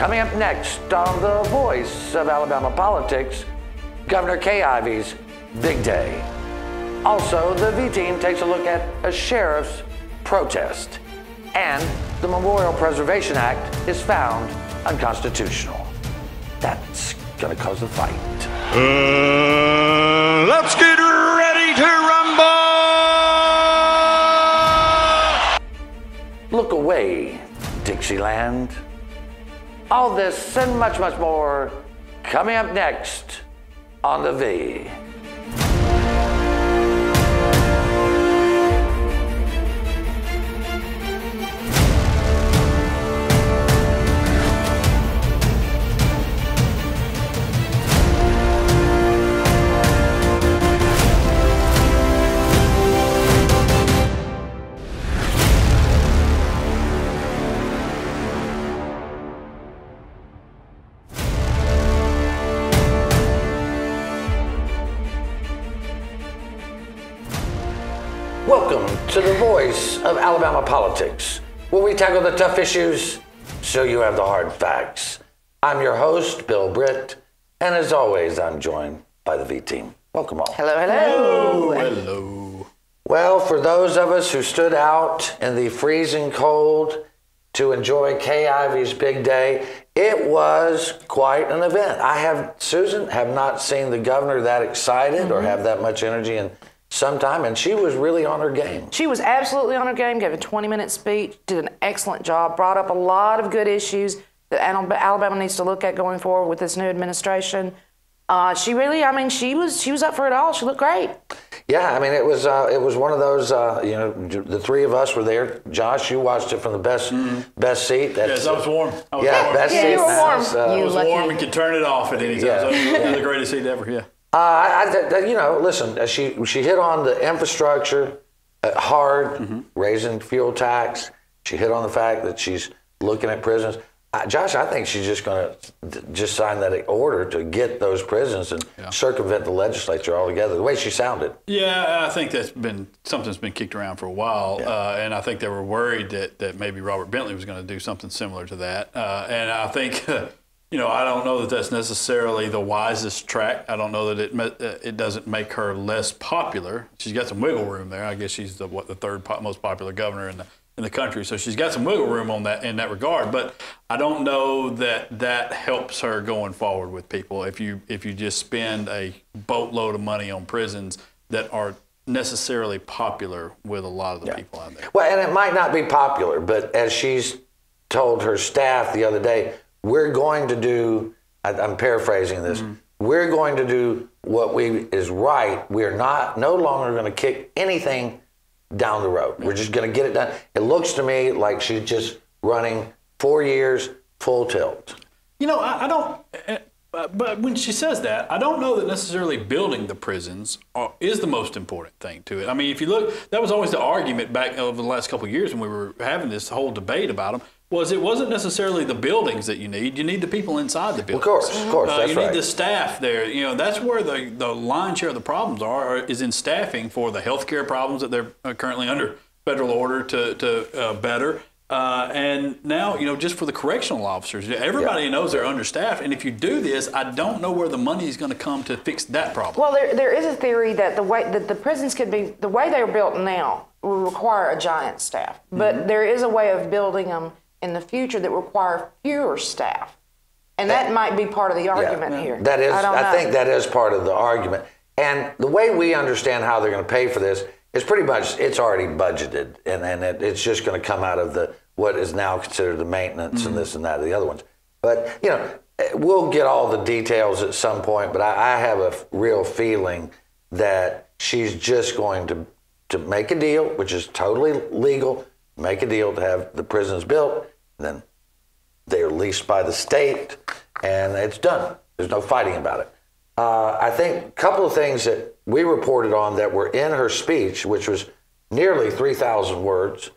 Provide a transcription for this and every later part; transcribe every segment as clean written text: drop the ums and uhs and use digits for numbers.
Coming up next on The Voice of Alabama Politics, Governor Kay Ivey's big day. Also, the V-Team takes a look at a sheriff's protest. And the Memorial Preservation Act is found unconstitutional. That's gonna cause a fight. Let's get ready to rumble! Look away, Dixieland. All this and much, much more coming up next on The V. Welcome to The Voice of Alabama Politics, where we tackle the tough issues so you have the hard facts. I'm your host, Bill Britt, and as always, I'm joined by the V-Team. Welcome all. Hello, hello. Hello. Well, for those of us who stood out in the freezing cold to enjoy Kay Ivey's big day, it was quite an event. Susan, have not seen the governor that excited or have that much energy in some time, and she was really on her game. She was absolutely on her game, gave a 20-minute speech, did an excellent job, brought up a lot of good issues that Alabama needs to look at going forward with this new administration. She was up for it all. She looked great. Yeah, I mean, it was one of those, the three of us were there. Josh, you watched it from the best seat. Yes, I was warm. Best seat. You were warm. I was warm and could turn it off at any time. Yeah. So it was the greatest seat ever, yeah. Listen, she hit on the infrastructure hard, raising fuel tax. She hit on the fact that she's looking at prisons. Josh, I think she's just going to sign that order to get those prisons and circumvent the legislature altogether, the way she sounded. Yeah, I think something's been kicked around for a while, and I think they were worried that maybe Robert Bentley was going to do something similar to that. And I think... I don't know that that's necessarily the wisest track. I don't know that it doesn't make her less popular. She's got some wiggle room there. I guess she's the third most popular governor in the country, so she's got some wiggle room on that in that regard. But I don't know that helps her going forward with people. If you just spend a boatload of money on prisons that are necessarily popular with a lot of the people out there. Well, and it might not be popular, but as she's told her staff the other day, we're going to do, I'm paraphrasing this, we're going to do what is right. We're no longer going to kick anything down the road. We're just going to get it done. It looks to me like she's just running 4 years full tilt. I don't, but when she says that, I don't know that necessarily building the prisons is the most important thing to it. I mean, if you look, that was always the argument back over the last couple of years when we were having this whole debate about them. It wasn't necessarily the buildings that you need the people inside the buildings. Of course, that's you right. need the staff there. That's where the lion's share of the problems is in staffing for the healthcare problems that they're currently under federal order to better. And now, just for the correctional officers, everybody knows they're understaffed. And if you do this, I don't know where the money is going to come to fix that problem. Well, there is a theory that the way that the prisons could be, the way they're built now will require a giant staff. But there is a way of building them in the future that require fewer staff. And that might be part of the argument here. That is, I think that is part of the argument. And the way we understand how they're going to pay for this is pretty much, it's already budgeted. And it's just going to come out of what is now considered the maintenance and this and that, the other ones. But, we'll get all the details at some point, but I have a real feeling that she's just going to make a deal, which is totally legal, make a deal to have the prisons built, then they're leased by the state, and it's done. There's no fighting about it. I think a couple of things that we reported on that were in her speech, which was nearly 3,000 words,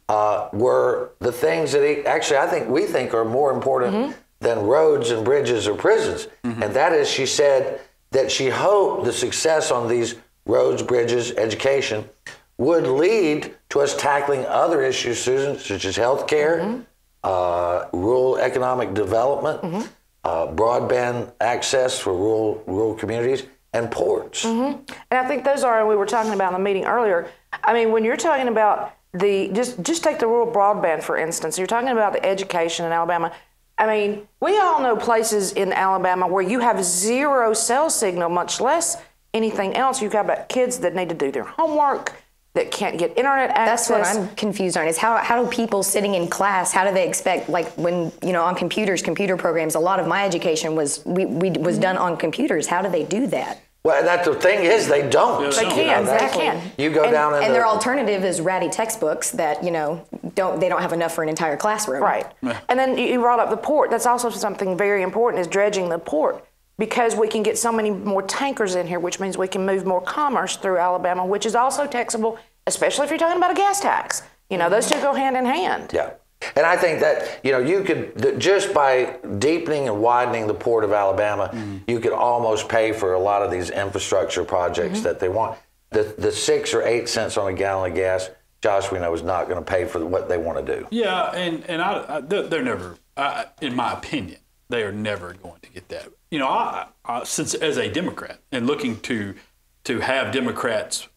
were the things that we think are more important than roads and bridges or prisons. And that is, she said that she hoped the success on these roads, bridges, education would lead to us tackling other issues, Susan, such as health care, rural economic development, broadband access for rural communities, and ports. And I think those are, we were talking about in the meeting earlier. I mean, when you're talking about just take the rural broadband, for instance, you're talking about the education in Alabama. I mean, we all know places in Alabama where you have zero cell signal, much less anything else. You've got kids that need to do their homework, that can't get internet access. That's what I'm confused on, is how do people sitting in class, how do they expect, like when, on computer programs, a lot of my education was done on computers. How do they do that? Well, that's the thing is they don't. They can't. Exactly. They can't. You go down and their alternative is ratty textbooks that they don't have enough for an entire classroom. Right. And then you brought up the port. That's also something very important, is dredging the port, because we can get so many more tankers in here, which means we can move more commerce through Alabama, which is also taxable, especially if you're talking about a gas tax. Those two go hand in hand. Yeah. And I think that, you could, just by deepening and widening the Port of Alabama, you could almost pay for a lot of these infrastructure projects that they want. The 6 or 8 cents on a gallon of gas, Josh, we know, is not going to pay for what they want to do. Yeah, and they're never, in my opinion, they are never going to get that. Since as a Democrat and looking to have Democrats,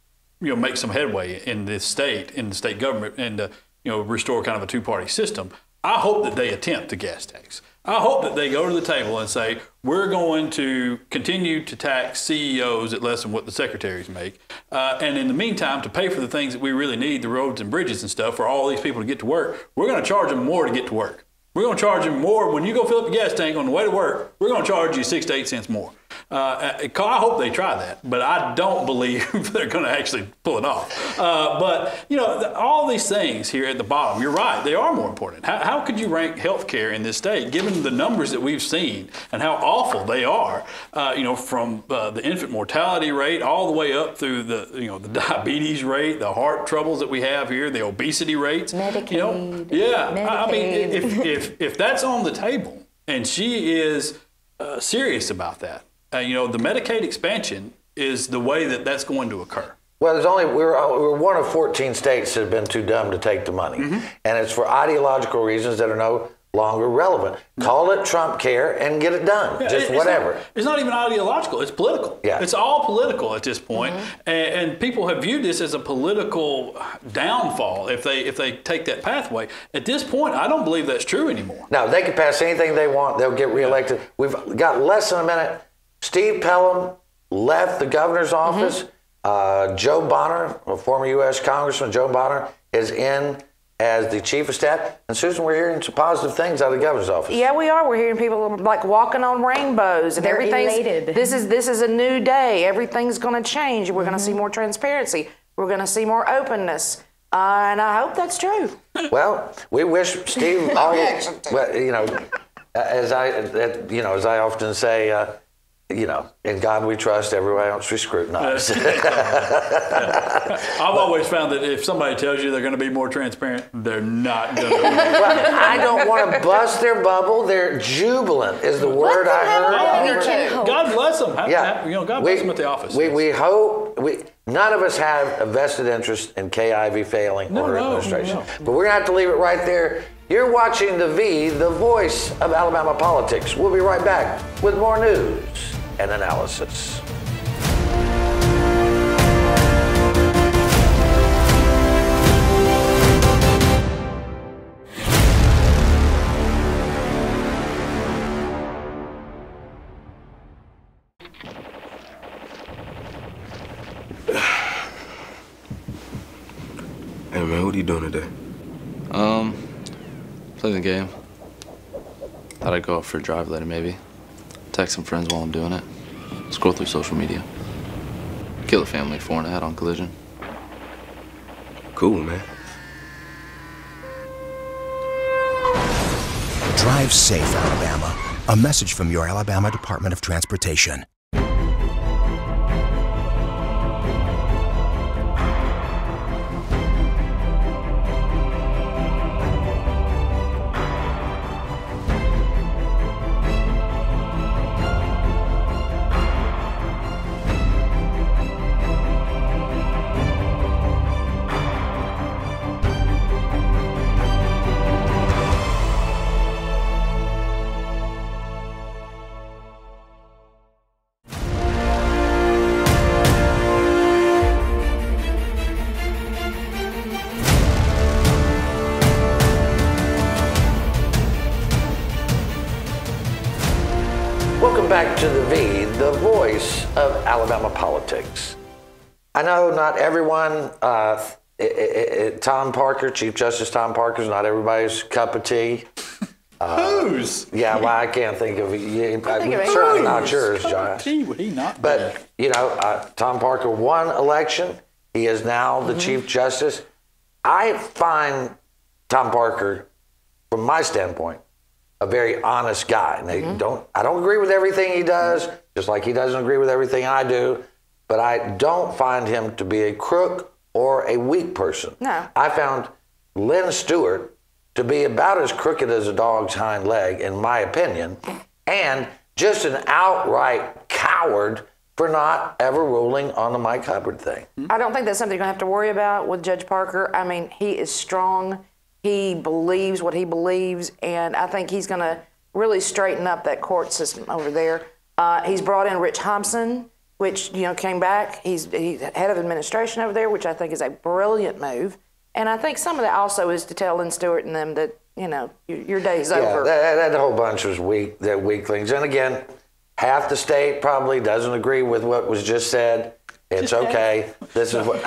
make some headway in the state government, and restore kind of a two-party system, I hope that they attempt the gas tax. I hope that they go to the table and say, we're going to continue to tax CEOs at less than what the secretaries make. And in the meantime, to pay for the things that we really need, the roads and bridges and stuff, for all these people to get to work, we're going to charge them more to get to work. We're going to charge them more. When you go fill up the gas tank on the way to work, we're going to charge you 6 to 8 cents more. I hope they try that, but I don't believe they're going to actually pull it off. But all these things here at the bottom, you're right, they are more important. How could you rank healthcare in this state, given the numbers that we've seen and how awful they are? From the infant mortality rate all the way up through the diabetes rate, the heart troubles that we have here, the obesity rates. Medicaid. Medicaid. I mean, Medicaid. if that's on the table, and she is serious about that. The Medicaid expansion is the way that that's going to occur. Well, we're one of 14 states that have been too dumb to take the money, and it's for ideological reasons that are no longer relevant. Call it Trump care and get it done. Whatever. It's not even ideological. It's political. Yeah. It's all political at this point. And people have viewed this as a political downfall if they take that pathway. At this point, I don't believe that's true anymore. No, they can pass anything they want. They'll get reelected. We've got less than a minute. Steve Pelham left the governor's office. Joe Bonner, a former U.S. Congressman Joe Bonner, is in as the chief of staff. And Susan, we're hearing some positive things out of the governor's office. Yeah, we are. We're hearing people like walking on rainbows, and They're everything's elated. This is a new day. Everything's going to change. We're going to see more transparency. We're going to see more openness. And I hope that's true. Well, we wish Steve all as I often say, in God we trust, everybody else we scrutinize. I've always found that if somebody tells you they're going to be more transparent, they're not going to be. Well, I don't want to bust their bubble. They're jubilant is the word I heard. God bless them. God bless them at the office. We hope none of us have a vested interest in Kay Ivey failing or her administration. No. But we're going to have to leave it right there. You're watching The V, the voice of Alabama politics. We'll be right back with more news and analysis. Hey man, what are you doing today? Play the game. Thought I'd go out for a drive later, maybe. Text some friends while I'm doing it. Scroll through social media. Kill a family 4 and a head-on collision. Cool, man. Drive safe, Alabama. A message from your Alabama Department of Transportation. Welcome back to the V, the voice of Alabama politics. I know not everyone, Tom Parker, Chief Justice Tom Parker is not everybody's cup of tea. Whose? Yeah, well, I can't think of it. of Certainly not yours, Josh. Tea would he not But, you know, Tom Parker won election. He is now the Chief Justice. I find Tom Parker, from my standpoint, a very honest guy. And I don't agree with everything he does, just like he doesn't agree with everything I do, but I don't find him to be a crook or a weak person. No. I found Lynn Stewart to be about as crooked as a dog's hind leg, in my opinion, and just an outright coward for not ever ruling on the Mike Hubbard thing. I don't think that's something you're going to have to worry about with Judge Parker. I mean, he is strong. He believes what he believes, and I think he's going to really straighten up that court system over there. He's brought in Rich Thompson, which, you know, came back. He's head of administration over there, which I think is a brilliant move. And I think some of that also is to tell Lynn Stewart and them that, you know, your day's over. That whole bunch was weak. They're weaklings. And again, half the state probably doesn't agree with what was just said. It's okay. This is what.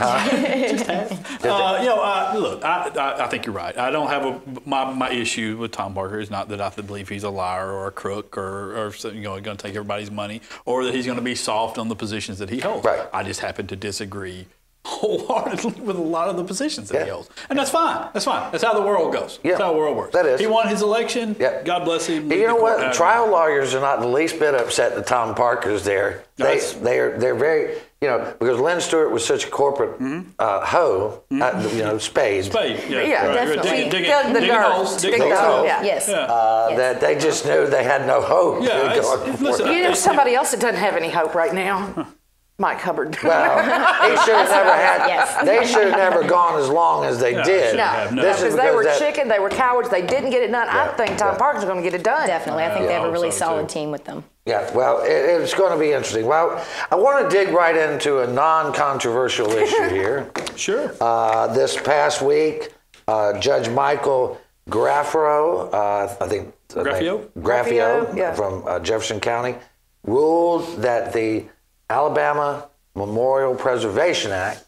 Look, I think you're right. I don't have my issue with Tom Parker is not that I believe he's a liar or a crook or going to take everybody's money or that he's going to be soft on the positions that he holds. Right. I just happen to disagree wholeheartedly with a lot of the positions that he holds, and that's fine. That's fine. That's how the world goes. Yeah. That's how the world works. That is. He won his election. Yeah. God bless him. You know what? Trial lawyers are not the least bit upset that Tom Parker's there. They're very. You know, because Lynn Stewart was such a corporate hoe, spade. Yeah, definitely. Digging holes. Yes. That they just knew they had no hope. Yeah, listen, You know somebody else that doesn't have any hope right now? Mike Hubbard. Well, he should have never had. Yes. They should have never gone as long as they did. No, because they were chicken, they were cowards, they didn't get it done. I think Tom Parker's going to get it done. Definitely. I think they have a really solid team with them. Yeah, well, it's going to be interesting. Well, I want to dig right into a non-controversial issue here. Sure. This past week, Judge Michael Graffio, Graffio, from Jefferson County, ruled that the Alabama Memorial Preservation Act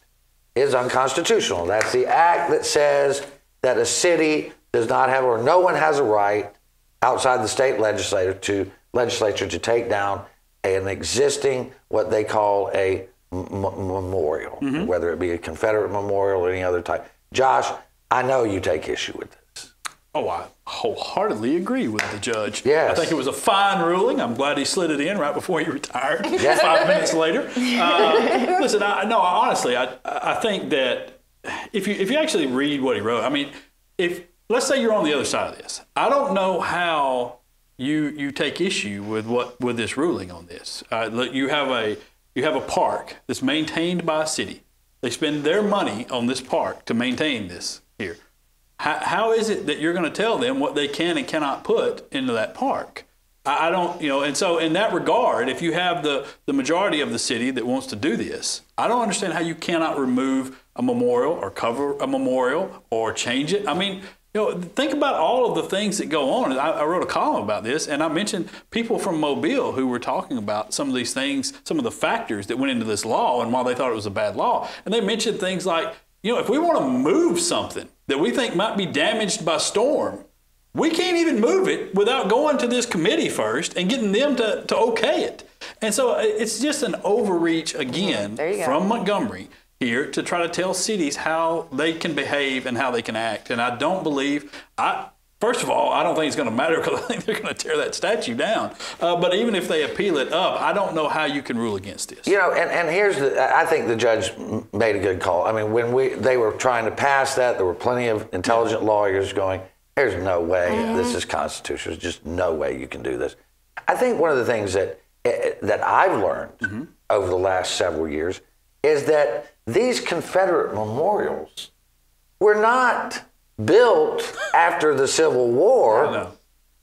is unconstitutional. That's the act that says that a city does not have, or no one has a right outside the state legislature to take down an existing, what they call a memorial, whether it be a Confederate memorial or any other type. Josh, I know you take issue with this. Oh, I wholeheartedly agree with the judge. Yes. I think it was a fine ruling. I'm glad he slid it in right before he retired, 5 minutes later. Listen, honestly, I think that if you actually read what he wrote, I mean, let's say you're on the other side of this. I don't know how you take issue with this ruling on this. Look, you have a park that's maintained by a city. They spend their money on this park to maintain this here. How is it that you're going to tell them what they can and cannot put into that park? I don't, and so in that regard, if you have the majority of the city that wants to do this, I don't understand how you cannot remove a memorial or cover a memorial or change it. I mean, think about all of the things that go on. I wrote a column about this, and I mentioned people from Mobile who were talking about some of these things, some of the factors that went into this law and why they thought it was a bad law. And they mentioned things like, if we want to move something that we think might be damaged by storm, we can't even move it without going to this committee first and getting them to okay it. And so it's just an overreach, again, from Montgomery here to try to tell cities how they can behave and how they can act. And I don't believe, first of all, I don't think it's going to matter because I think they're going to tear that statue down. But even if they appeal it up, I don't know how you can rule against this. And here's I think the judge made a good call. I mean, when they were trying to pass that, there were plenty of intelligent lawyers going, there's no way this is constitutional. There's just no way you can do this. I think one of the things that I've learned over the last several years is that these Confederate memorials were not built after the Civil War.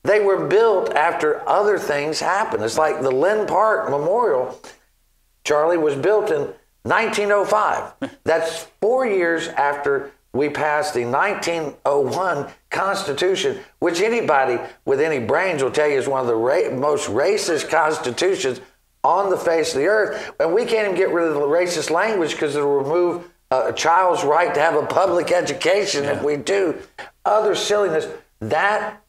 They were built after other things happened. It's like the Lynn Park Memorial, Charlie, was built in 1905. That's 4 years after we passed the 1901 Constitution, which anybody with any brains will tell you is one of the most racist constitutions on the face of the earth. And we can't even get rid of the racist language because it'll remove a child's right to have a public education if we do. Other silliness. That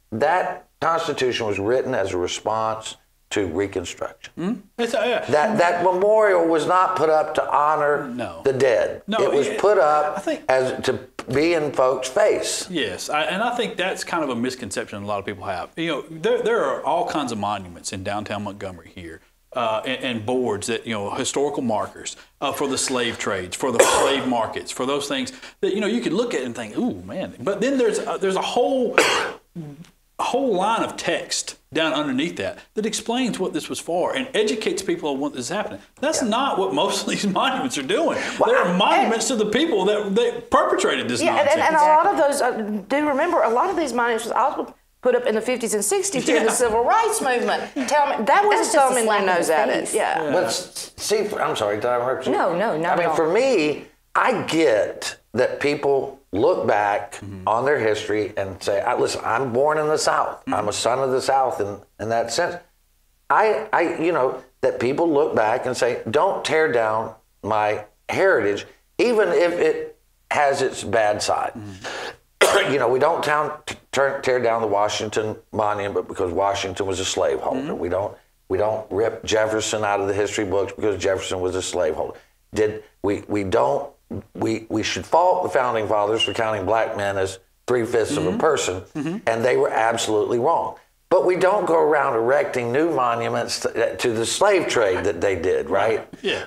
Constitution was written as a response to Reconstruction. That memorial was not put up to honor the dead. No, it was put up as to be in folks' face. Yes, and I think that's kind of a misconception a lot of people have. You know, there are all kinds of monuments in downtown Montgomery here. And boards that, historical markers for the slave trades, for the slave markets, for those things that, you could look at and think, ooh, man. But then there's a whole line of text down underneath that explains what this was for and educates people on what this is happening. That's not what most of these monuments are doing. Well, there are monuments to the people that perpetrated this nonsense. And a lot of those, do remember, a lot was also put up in the 50s and 60s during the Civil Rights Movement. Tell me, that was something my nose at it. Yeah. But see, I'm sorry, did I interrupt you? No, not at all. I mean, for me, I get that people look back on their history and say, listen, I'm born in the South. I'm a son of the South in that sense. That people look back and say, don't tear down my heritage, even if it has its bad side. We don't tear down the Washington Monument because Washington was a slaveholder. We don't rip Jefferson out of the history books because Jefferson was a slaveholder. We should fault the founding fathers for counting black men as 3/5 of a person, and they were absolutely wrong. But we don't go around erecting new monuments to the slave trade that they did, right? Yeah.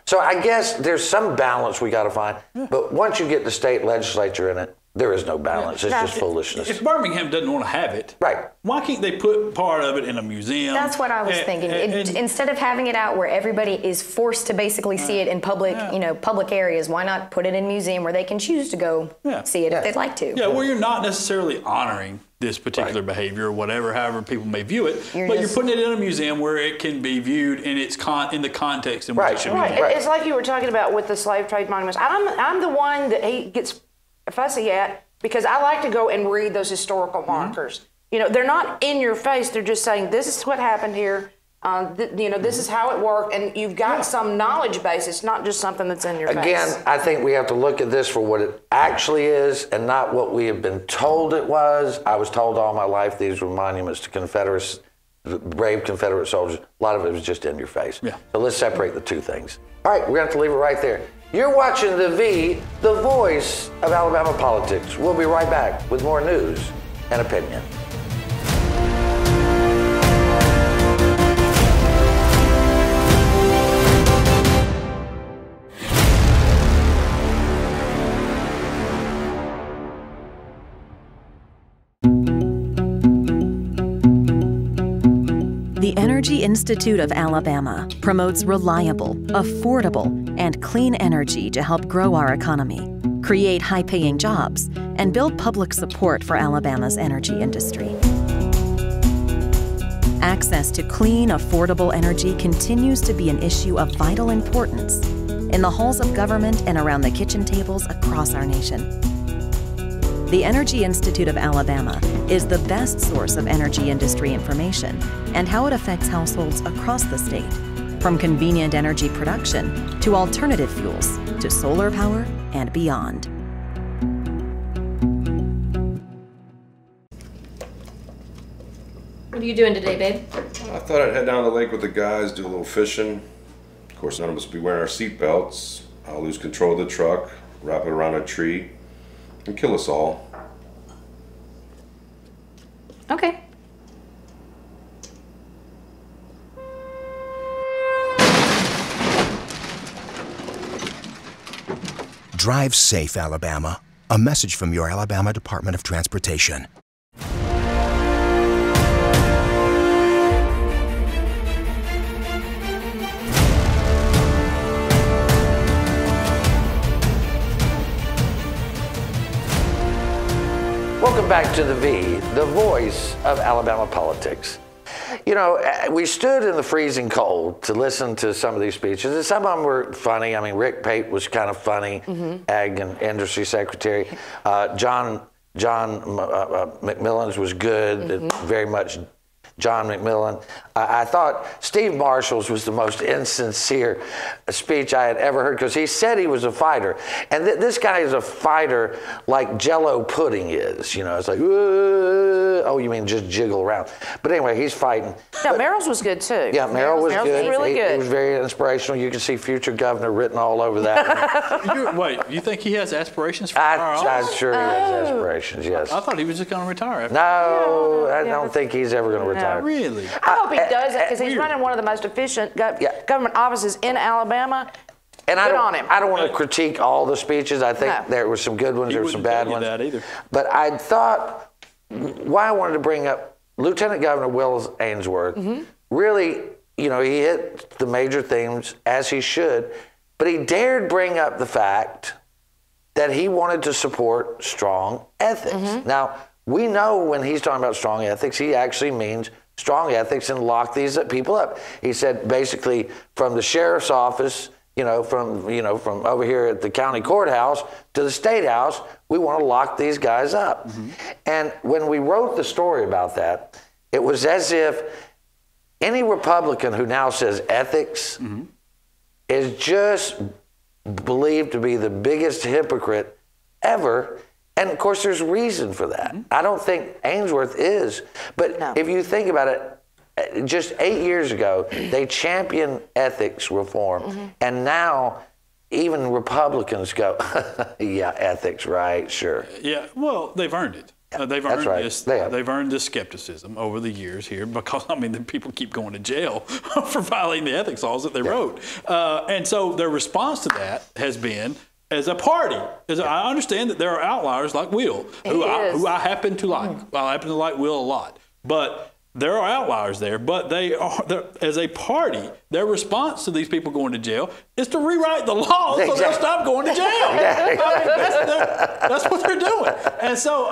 So I guess there's some balance we got to find. But once you get the state legislature in it, there is no balance. It's just foolishness. If Birmingham doesn't want to have it, why can't they put part of it in a museum? That's what I was thinking. Instead of having it out where everybody is forced to basically see it in public, public areas, why not put it in a museum where they can choose to go see it if they'd like to? Yeah, well, you're not necessarily honoring this particular behavior or whatever, however people may view it, but you're putting it in a museum where it can be viewed in its in the context in which it should be viewed. It's like you were talking about with the slave trade monuments. I'm the one that he gets fussy at because I like to go and read those historical markers. They're not in your face. They're just saying this is what happened here. This is how it worked, and you've got some knowledge base. It's not just something that's in your face. Again, I think we have to look at this for what it actually is and not what we have been told it was. I was told all my life these were monuments to Confederates, brave Confederate soldiers. A lot of it was just in your face. So let's separate the two things. All right, we're going to have to leave it right there. You're watching The V, the voice of Alabama politics. We'll be right back with more news and opinion. The Energy Institute of Alabama promotes reliable, affordable, and clean energy to help grow our economy, create high-paying jobs, and build public support for Alabama's energy industry. Access to clean, affordable energy continues to be an issue of vital importance in the halls of government and around the kitchen tables across our nation. The Energy Institute of Alabama is the best source of energy industry information and how it affects households across the state, from convenient energy production to alternative fuels to solar power and beyond. What are you doing today, babe? I thought I'd head down to the lake with the guys, do a little fishing. Of course, none of us will be wearing our seatbelts. I'll lose control of the truck, wrap it around a tree, and kill us all. Okay. Drive safe, Alabama. A message from your Alabama Department of Transportation. Welcome back to The V, the voice of Alabama politics. You know, we stood in the freezing cold to listen to some of these speeches, and some of them were funny. I mean, Rick Pate was kind of funny, Ag and Industry Secretary. John McMillan's was good, very much John McMillan. I thought Steve Marshall's was the most insincere speech I had ever heard, because he said he was a fighter. And this guy is a fighter like Jell-O pudding is. You know, it's like, oh, you mean just jiggle around. But anyway, he's fighting. Yeah, Merrill's was good too. Yeah, Merrill was good. Really good. He was very inspirational. You can see future governor written all over that. Wait, you think he has aspirations for our office? I'm sure he has aspirations, yes. I thought he was just going to retire. No, I don't think he's ever going to retire. Really? I hope he does that, because he's running one of the most efficient government offices in Alabama. And Good on him. I don't want to critique all the speeches. I think there were some good ones, there were some bad ones. That either. But I thought, why I wanted to bring up Lieutenant Governor Will Ainsworth, really, you know, he hit the major themes as he should, but he dared bring up the fact that he wanted to support strong ethics. Now, we know when he's talking about strong ethics, he actually means strong ethics and lock these people up. He said basically from the sheriff's office, from over here at the county courthouse to the state house, we want to lock these guys up. And when we wrote the story about that, it was as if any Republican who now says ethics is just believed to be the biggest hypocrite ever. And of course, there's reason for that. I don't think Ainsworth is. But if you think about it, just 8 years ago, they championed ethics reform. And now even Republicans go, yeah, ethics, right, sure. Yeah, well, they've earned it. They've earned this. They've earned this skepticism over the years here, because I mean, the people keep going to jail for violating the ethics laws that they wrote. And so their response to that has been, as a party, I understand that there are outliers like Will, who I happen to like. I happen to like Will a lot, but there are outliers there. But as a party, their response to these people going to jail is to rewrite the law so they'll stop going to jail. I mean, that's what they're doing. And so,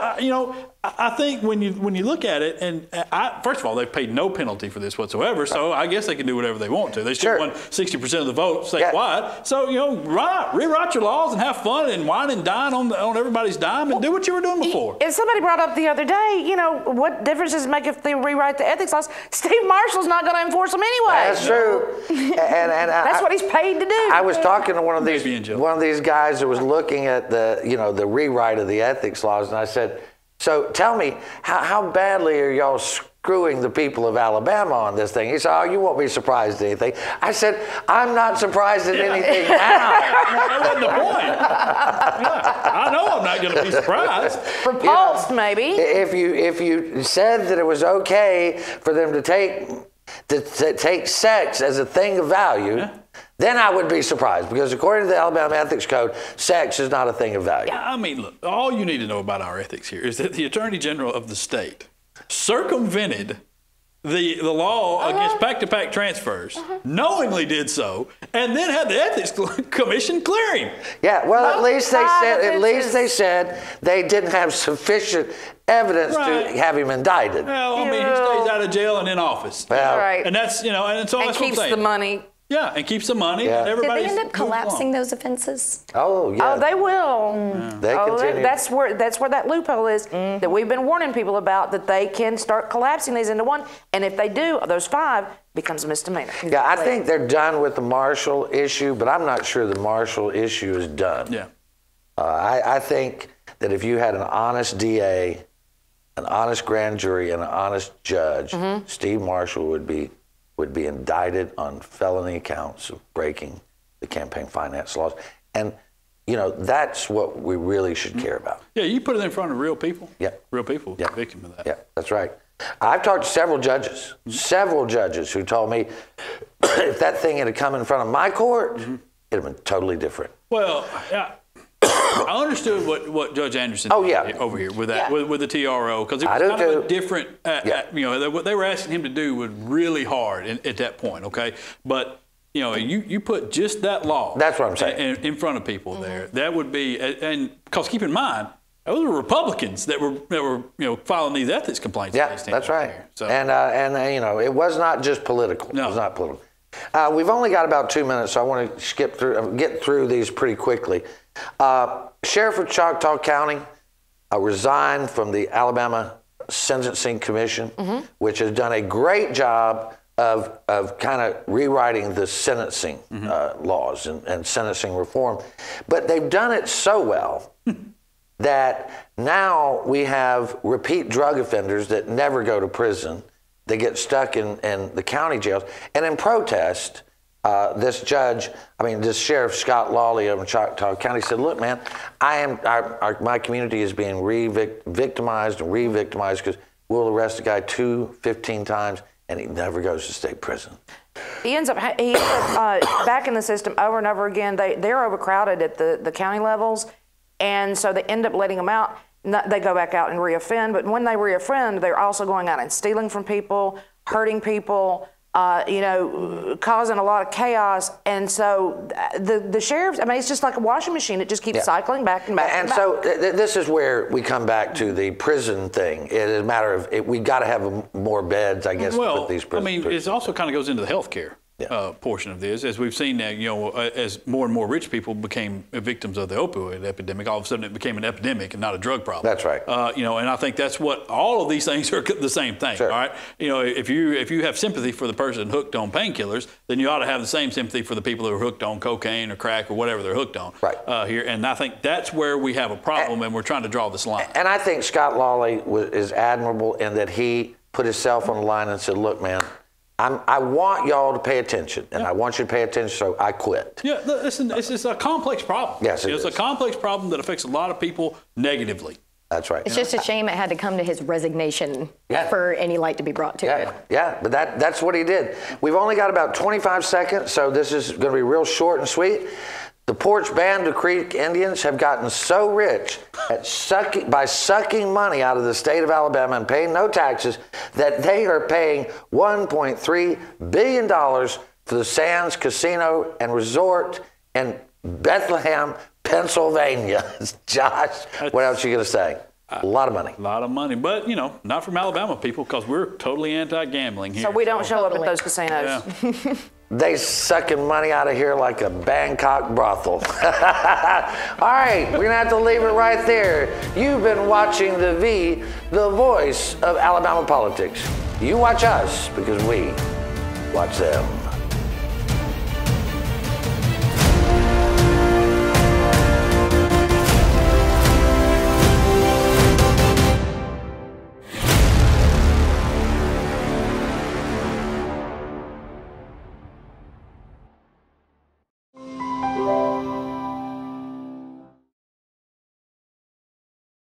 I think when you look at it, and first of all, they've paid no penalty for this whatsoever, so I guess they can do whatever they want to. They still won 60% of the vote statewide. So, rewrite your laws and have fun and wine and dine on everybody's dime and do what you were doing before. And somebody brought up the other day, what difference does it make if they rewrite the ethics laws? Steve Marshall's not going to enforce them anyway. That's true. and that's what he's paid to do. I was talking to one of these guys that was looking at the rewrite of the ethics laws, and I said, so tell me, how badly are y'all screwing the people of Alabama on this thing? He said, oh, you won't be surprised at anything. I said, I'm not surprised at anything now. That wasn't the point. I know I'm not going to be surprised. Repulsed, maybe. If you said that it was okay for them to take sex as a thing of value, then I would be surprised, because according to the Alabama Ethics Code, sex is not a thing of value. I mean, look, all you need to know about our ethics here is that the Attorney General of the state circumvented the law against pack-to-pack transfers, knowingly did so, and then had the Ethics Commission clear him. Yeah, well, at least they said they didn't have sufficient evidence to have him indicted. Well, I mean, he stays out of jail and in office. Well, and that's, and so that's what I'm keeps saying. the money. Yeah, and keeps the money. Yeah. And Did they end up collapsing those offenses? Oh, yeah. Oh, they will. They continue. That's where that loophole is that we've been warning people about, that they can start collapsing these into one. And if they do, those 5 becomes a misdemeanor. Yeah, I think they're done with the Marshall issue, but I'm not sure the Marshall issue is done. Yeah. I think that if you had an honest DA, an honest grand jury, and an honest judge, Steve Marshall would be indicted on felony counts of breaking the campaign finance laws. And, that's what we really should care about. Yeah, you put it in front of real people. Yeah. Real people convict him of that. Yeah, that's right. I've talked to several judges who told me if that thing had come in front of my court, it'd have been totally different. Well, yeah. I understood what Judge Anderson did over here with that with the TRO, because it was kind of a different. What they were asking him to do was really hard at that point. Okay, but you put just that law. That's what I'm saying. In front of people there, that would be, and because keep in mind, Those were Republicans that were filing these ethics complaints. Yeah, that's right. So. And it was not just political. No. It was not political. We've only got about 2 minutes, so I want to get through these pretty quickly. Sheriff of Choctaw County resigned from the Alabama Sentencing Commission, which has done a great job of kind of rewriting the sentencing laws and sentencing reform. But they've done it so well that now we have repeat drug offenders that never go to prison. They get stuck in the county jails. And in protest, this Sheriff Scott Lawley of Choctaw County said, look, man, my community is being victimized and re-victimized because we'll arrest a guy 15 times and he never goes to state prison. He ends up back in the system over and over again. They're overcrowded at the county levels. And so they end up letting them out. They go back out and reoffend. But when they reoffend, they're also going out and stealing from people, hurting people, causing a lot of chaos. And so the sheriffs, it's just like a washing machine. It just keeps cycling back and back. And so this is where we come back to the prison thing. It is a matter of we got to have more beds, I guess, to put these prisons. It also kind of goes into the health care. Portion of this, as we've seen now, as more and more rich people became victims of the opioid epidemic, all of a sudden it became an epidemic and not a drug problem. That's right. And I think that's what all of these things are the same thing. Sure. All right. If you have sympathy for the person hooked on painkillers, then you ought to have the same sympathy for the people who are hooked on cocaine or crack or whatever they're hooked on. Right. Here, and I think that's where we have a problem, and we're trying to draw this line. And I think Scott Lawley is admirable in that he put himself on the line and said, "Look, man, I want y'all to pay attention, and I want you to pay attention, so I quit." Yeah, listen, it's a complex problem. Yes, it's a complex problem that affects a lot of people negatively. That's right. It's just a shame it had to come to his resignation for any light to be brought to it. Yeah, but that's what he did. We've only got about 25 seconds, so this is going to be real short and sweet. The Porch Band of Creek Indians have gotten so rich by sucking money out of the state of Alabama and paying no taxes that they are paying $1.3 billion for the Sands Casino and Resort in Bethlehem, Pennsylvania. Josh, what else are you going to say? A lot of money. A lot of money. But, not from Alabama people, because we're totally anti-gambling here. So we don't show up at those casinos. Yeah. They sucking money out of here like a Bangkok brothel. All right, we're going to have to leave it right there. You've been watching The V, the voice of Alabama politics. You watch us because we watch them.